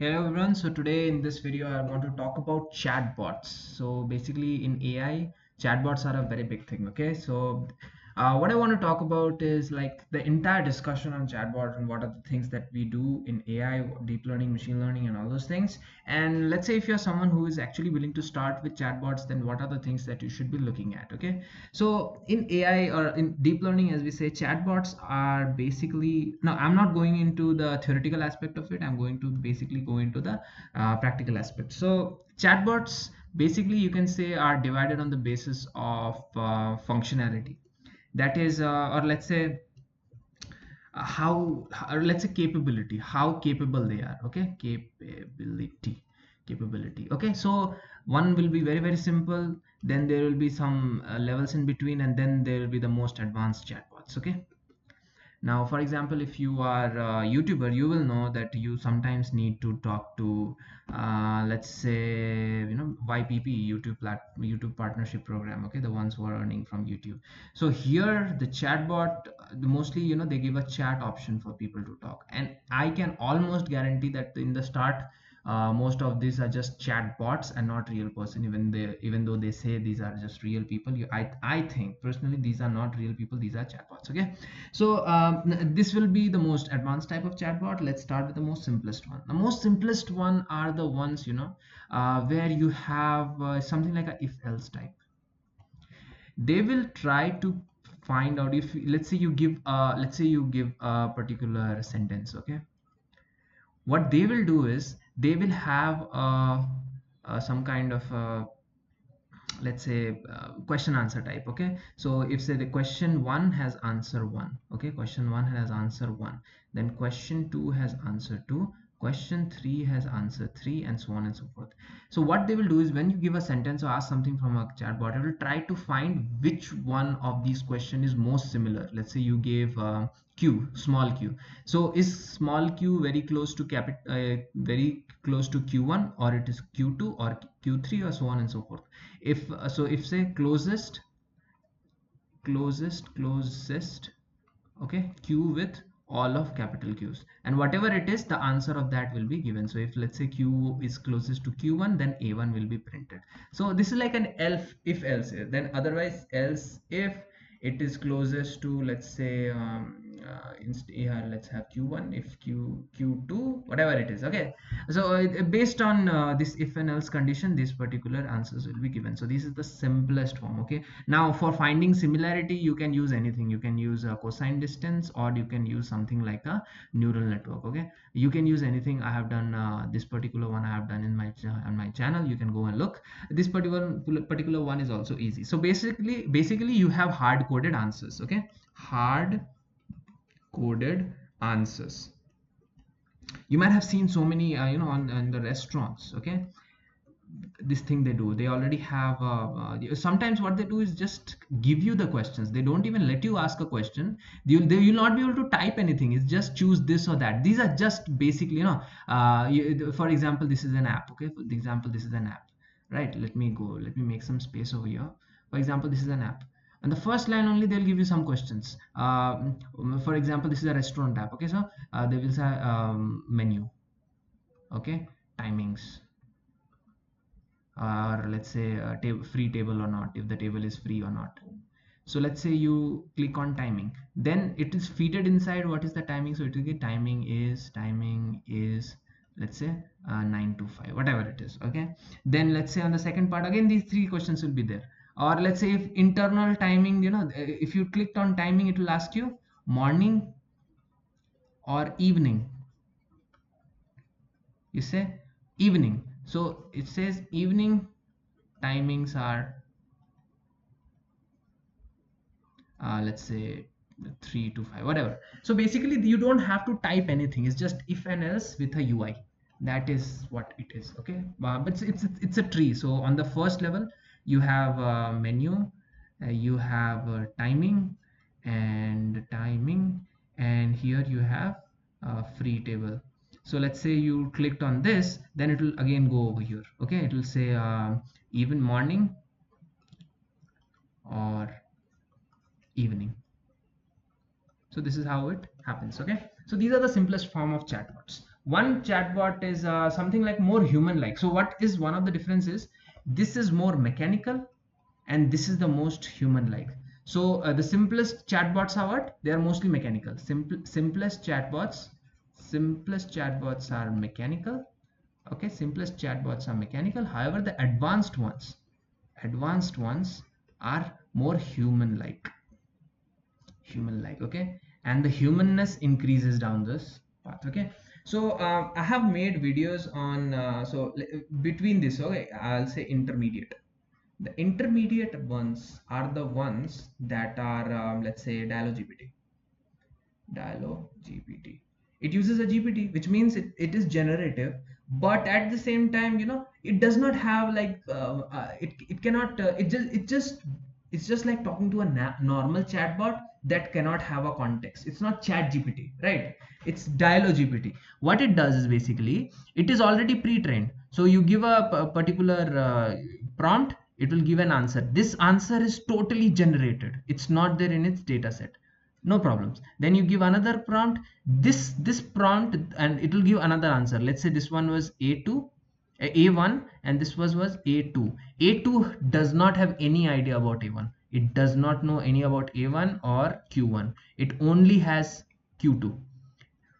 Hello everyone. So today in this video I want to talk about chatbots. So basically in AI, chatbots are a very big thing. Okay, so what I want to talk about is like the entire discussion on chatbot and what are the things that we do in AI, deep learning, machine learning, and all those things. And let's say if you're someone who is actually willing to start with chatbots, then what are the things that you should be looking at? Okay, so in AI or in deep learning, as we say, chatbots are basically, no, I'm not going into the theoretical aspect of it. I'm going to basically go into the practical aspect. So chatbots basically you can say are divided on the basis of functionality. That is, or let's say how, or let's say capability, how capable they are. Okay, capability. Okay, so one will be very very simple, then there will be some levels in between, and then there will be the most advanced chatbots. Okay, now for example, if you are a YouTuber, you will know that you sometimes need to talk to let's say, YPP, YouTube partnership program. Okay, the ones who are earning from YouTube. So here the chatbot, mostly, they give a chat option for people to talk, and I can almost guarantee that in the start, most of these are just chat bots and not real person. Even though they say these are just real people, I think personally these are not real people, these are chatbots. Okay, so this will be the most advanced type of chatbot. Let's start with the most simplest one. The most simplest one are the ones, where you have something like a if else type. They will try to find out, if let's say you give a particular sentence. Okay, what they will do is they will have some kind of let's say question answer type. Okay, so if say the question one has answer one, okay, question one has answer one, then question two has answer two, question three has answer three, and so on and so forth. So what they will do is when you give a sentence or ask something from a chatbot, it will try to find which one of these question is most similar. Let's say you gave q, small q. So is small q very close to very close to q1, or it is q2 or q3, or so on and so forth. If say closest, okay, q with all of capital Q's, and whatever it is, the answer of that will be given. So if let's say q is closest to q1, then a1 will be printed. So this is like an elf if else. Then otherwise else if it is closest to, let's say, yeah, let's have q1, if q2, whatever it is. Okay, so based on this if and else condition, these particular answers will be given. So this is the simplest form. Okay, now for finding similarity, you can use anything. You can use a cosine distance, or you can use something like a neural network. Okay, you can use anything. I have done this particular one, I have done in on my channel. You can go and look. This particular one is also easy. So basically you have hard coded answers. Okay, hard coded answers. You might have seen so many on the restaurants. Okay, this thing they do, they already have sometimes what they do is just give you the questions. They don't even let you ask a question. They will not be able to type anything. It's just choose this or that. These are just basically, for example, this is an app. Okay, for example, this is an app, right? Let me make some space over here. For example, this is an app, and the first line only they'll give you some questions. For example, this is a restaurant app. Okay, so they will say menu, okay, timings, or let's say free table or not, if the table is free or not. So let's say you click on timing, then it is feeded inside what is the timing. So it will get timing is let's say 9 to 5, whatever it is. Okay, then let's say on the second part, again these three questions will be there. Or let's say if internal timing, if you clicked on timing, it will ask you morning or evening. You say evening, so it says evening timings are let's say 3 to 5, whatever. So basically you don't have to type anything. It's just if and else with a UI. That is what it is. Okay, but it's a tree. So on the first level you have menu, you have timing, and here you have free table. So let's say you clicked on this, then it will again go over here. Okay, it will say even morning or evening. So this is how it happens. Okay, so these are the simplest form of chatbots. One chatbot is something like more human like. So what is one of the differences? This is more mechanical and this is the most human like. So the simplest chatbots are what? They are mostly mechanical. Simplest chatbots are mechanical. Okay, simplest chatbots are mechanical. However, the advanced ones are more human like. Okay, and the humanness increases down this path. Okay, so I have made videos on between this. Okay, I'll say intermediate. The intermediate ones are the ones that are let's say Dialog GPT. It uses a GPT, which means it is generative, but at the same time, it does not have like it cannot it's just like talking to a normal chatbot that cannot have a context. It's not Chat GPT, right? It's Dialog GPT. What it does is basically it is already pre-trained. So you give a particular prompt, it will give an answer. This answer is totally generated. It's not there in its data set. No problems. Then you give another prompt, this prompt, and it will give another answer. Let's say this one was a1, and this was a2. A2 does not have any idea about a1. It does not know any about a1 or q1. It only has q2.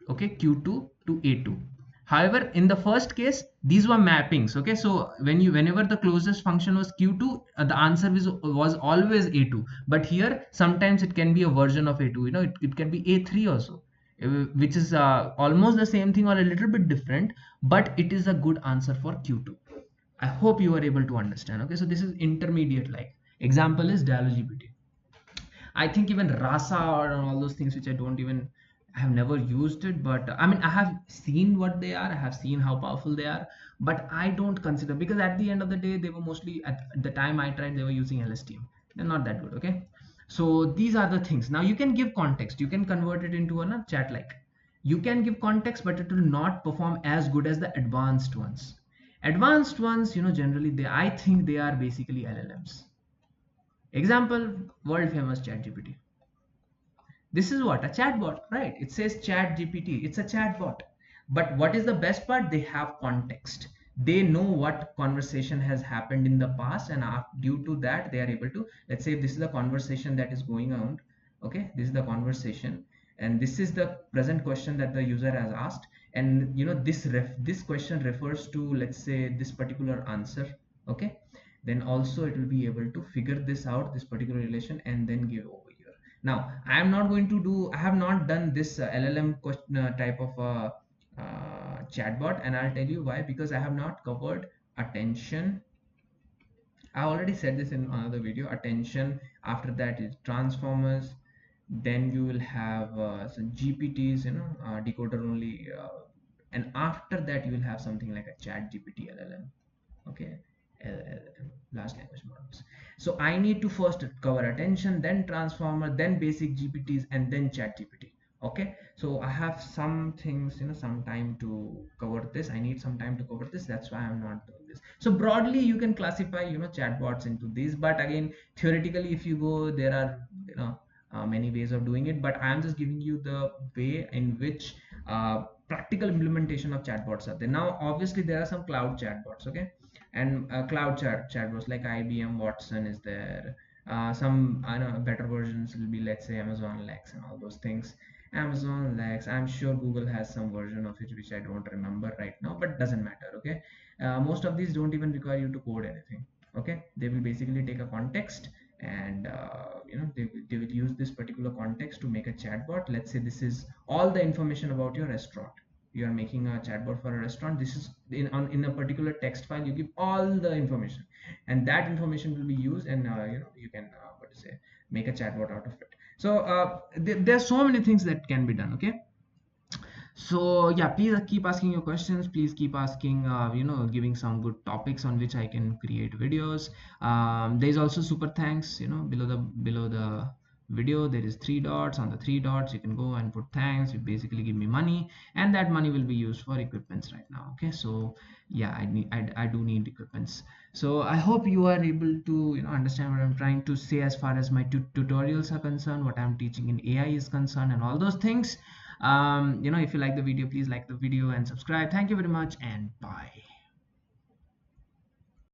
Okay, q2 to a2. However, in the first case, these were mappings. Okay, so whenever the closest function was q2, the answer was always a2. But here sometimes it can be a version of a2. It can be a3 also, which is almost the same thing or a little bit different, but it is a good answer for q2. I hope you are able to understand. Okay, so this is intermediate like. Example is dialog. I think even Rasa or all those things which I have never used it, but I mean I have seen what they are, I have seen how powerful they are, but I don't consider, because at the end of the day they were mostly at the time I tried they were using LSTM. They're not that good, okay? So these are the things. Now you can give context, you can convert it into a chat like. You can give context, but it will not perform as good as the advanced ones. Advanced ones, generally I think they are basically LLMs. Example, world famous ChatGPT. This is what? A chatbot, right? It says Chat GPT. It's a chatbot. But what is the best part? They have context. They know what conversation has happened in the past, and due to that, they are able to, let's say, if this is the conversation that is going on. Okay, this is the conversation, and this is the present question that the user has asked, and this question refers to, let's say, this particular answer. Okay, then also it will be able to figure this out, this particular relation, and then give over here. Now I have not done this LLM question, type of chatbot, and I'll tell you why. Because I have not covered attention. I already said this in another video. Attention, after that is transformers, then you will have some GPTs, decoder only, and after that you will have something like a Chat GPT LLM. Okay, LLM, large language models. So I need to first cover attention, then transformer, then basic GPTs, and then Chat GPT. Okay, so I have some things, some time to cover this. I need some time to cover this. That's why I'm not doing this. So broadly you can classify chatbots into these, but again, theoretically, if you go, there are many ways of doing it, but I'm just giving you the way in which practical implementation of chatbots are there. Now obviously there are some cloud chatbots, okay, and cloud chatbots like IBM Watson is there. Some, I know, better versions will be, let's say, Amazon Lex and all those things. Amazon Lex, I'm sure Google has some version of it which I don't remember right now, but doesn't matter. Okay, most of these don't even require you to code anything. Okay, they will basically take a context, and they will use this particular context to make a chatbot. Let's say this is all the information about your restaurant. You are making a chatbot for a restaurant. This is in a particular text file. You give all the information, and that information will be used, and you can what to say, make a chatbot out of it. So there are so many things that can be done. Okay, so yeah, please keep asking your questions. Please keep asking, giving some good topics on which I can create videos. There's also super thanks, below the video there is three dots. On the three dots you can go and put thanks. You basically give me money, and that money will be used for equipments right now. Okay, so yeah, I do need equipments. So I hope you are able to understand what I'm trying to say as far as my tutorials are concerned, what I'm teaching in AI is concerned, and all those things. If you like the video, please like the video and subscribe. Thank you very much, and bye.